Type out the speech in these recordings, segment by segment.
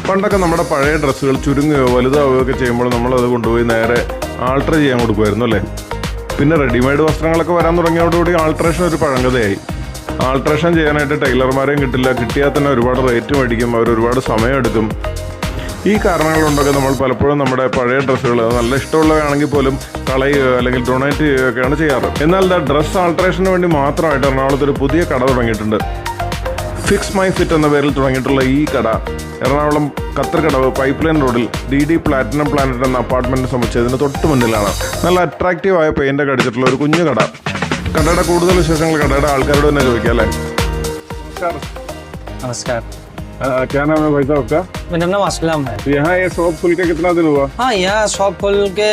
പണ്ടൊക്കെ നമ്മുടെ പഴയ ഡ്രസ്സുകൾ ചുരുങ്ങുകയോ വലുതാവുകയോ ഒക്കെ ചെയ്യുമ്പോൾ നമ്മളത് കൊണ്ടുപോയി നേരെ ആൾട്ടർ ചെയ്യാൻ കൊടുക്കുമായിരുന്നു അല്ലേ. പിന്നെ റെഡിമെയ്ഡ് വസ്ത്രങ്ങളൊക്കെ വരാൻ തുടങ്ങിയതോടുകൂടി ആൾട്രേഷൻ ഒരു പഴങ്കഥയായി. ആൾട്രേഷൻ ചെയ്യാനായിട്ട് ടൈലർമാരെയും കിട്ടില്ല, കിട്ടിയാൽ തന്നെ ഒരുപാട് റേറ്റ് മേടിക്കും, അവർ ഒരുപാട് സമയമെടുക്കും. ഈ കാരണങ്ങൾ കൊണ്ടൊക്കെ നമ്മൾ പലപ്പോഴും നമ്മുടെ പഴയ ഡ്രസ്സുകൾ നല്ല ഇഷ്ടമുള്ളവയാണെങ്കിൽ പോലും കളയുകയോ അല്ലെങ്കിൽ ഡൊണേറ്റ് ചെയ്യുകയൊക്കെയാണ് ചെയ്യാറ്. എന്നാൽ ഡ്രസ് ആൾട്രേഷന് വേണ്ടി മാത്രമായിട്ട് എറണാകുളത്ത് ഒരു പുതിയ കട തുടങ്ങിയിട്ടുണ്ട്. ഫിക്സ് മൈ ഫിറ്റ് എന്ന പേരിൽ തുടങ്ങിയിട്ടുള്ള ഈ കട എറണാകുളം കത്തർകടവ് പൈപ്പ് ലൈൻ റോഡിൽ DD പ്ലാറ്റിനം പ്ലാനറ്റ് എന്ന അപ്പാർട്ട്മെന്റ് സമുച്ചയത്തിന് തൊട്ട് മുന്നിലാണ്. നല്ല അട്രാക്റ്റീവായ പെയിൻ്റൊക്കെ അടിച്ചിട്ടുള്ള ഒരു കുഞ്ഞു കട. കടയുടെ കൂടുതൽ വിശേഷങ്ങൾ കടയുടെ ആൾക്കാരോട് തന്നെ ചോദിക്കാം അല്ലേ. नमस्कार। क्या नाम है भाई साहब का? मेरा नाम असलम है। तो यहाँ ये शॉप खुल के कितना दिन हुआ? हाँ, यहाँ शॉप खुल के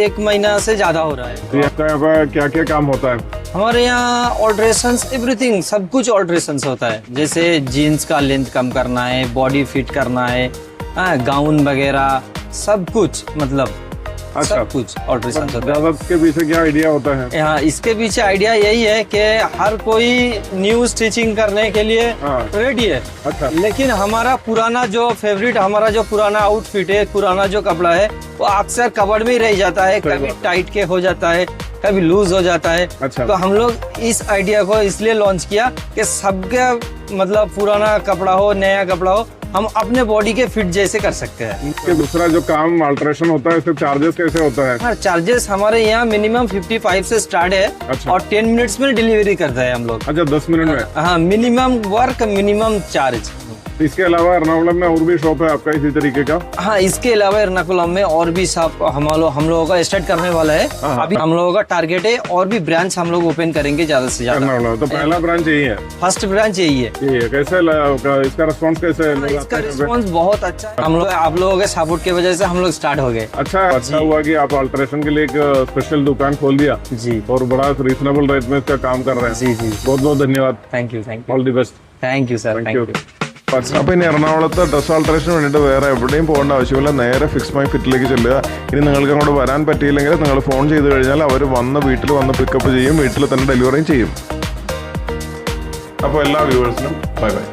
1 महीना से ज्यादा हो रहा है। तो यहाँ पर क्या क्या काम होता है? हमारे यहाँ ऑल्ट्रेशंस एवरीथिंग, सब कुछ ऑल्ट्रेशंस होता है। जैसे जीन्स का लेंथ कम करना है, बॉडी फिट करना है, गाउन वगैरह सब कुछ, मतलब सब कुछ ऑल्ट्रेशन होता है। इसके पीछे क्या आइडिया होता है? यहाँ इसके पीछे आइडिया यही है कि हर कोई न्यू स्टिचिंग करने के लिए रेडी है। अच्छा। लेकिन हमारा पुराना जो फेवरेट, हमारा जो पुराना आउटफिट है, पुराना जो कपड़ा है, वो अक्सर कबड़ में ही रह जाता है, कभी टाइट के हो जाता है, कभी लूज हो जाता है। अच्छा। तो हम लोग इस आइडिया को इसलिए लॉन्च किया कि सबका मतलब पुराना कपड़ा हो, नया कपड़ा हो, हम अपने बॉडी के फिट जैसे कर सकते हैं। इसके दूसरा जो काम अल्ट्रेशन होता है, इसके चार्जेस कैसे होता है? हाँ, चार्जेस हमारे यहाँ मिनिमम 55 से स्टार्ट है। अच्छा। और 10 मिनट्स में डिलीवरी करते हैं हम लोग। अच्छा, 10 मिनट में? हाँ, मिनिमम वर्क मिनिमम चार्ज। इसके अलावा एर्नाकुलम में और भी शॉप है आपका इसी तरीके का? हाँ, इसके अलावा एर्नाकुलम में और भी शॉप हम लोगों का स्टार्ट करने वाला है। अभी हम लोगों का टारगेट है और भी ब्रांच हम लोग ओपन करेंगे ज्यादा से ज्यादा। एर्नाकुलम तो पहला ब्रांच यही है? फर्स्ट ब्रांच यही है। कैसे इसका रिस्पॉन्स कैसे है? इसका रिस्पॉन्स बहुत अच्छा है। हम लोग आप लोगों के सपोर्ट की वजह से हम लोग स्टार्ट हो गए। अच्छा हुआ कि आप अल्ट्रेशन के लिए एक स्पेशल दुकान खोल दिया जी, और बड़ा रीजनेबल रेट में इसका काम कर रहे हैं। जी जी, बहुत बहुत धन्यवाद। Thank you all the best. Thank you sir, thank you. അപ്പോൾ ഇനി എറണാകുളത്ത് ഡ്രസ് ആൾട്രേഷന് വേണ്ടിയിട്ട് വേറെ എവിടെയും പോകേണ്ട ആവശ്യമില്ല, നേരെ ഫിക്സ് മൈ ഫിറ്റിലേക്ക് ചെല്ലുക. ഇനി നിങ്ങൾക്ക് അങ്ങോട്ട് വരാൻ പറ്റിയില്ലെങ്കിൽ നിങ്ങൾ ഫോൺ ചെയ്ത് കഴിഞ്ഞാൽ അവർ വന്ന് വീട്ടിൽ വന്ന് പിക്കപ്പ് ചെയ്യും, വീട്ടിൽ തന്നെ ഡെലിവറിയും ചെയ്യും. അപ്പോൾ എല്ലാ വ്യൂവേഴ്സിനും ബൈ ബൈ.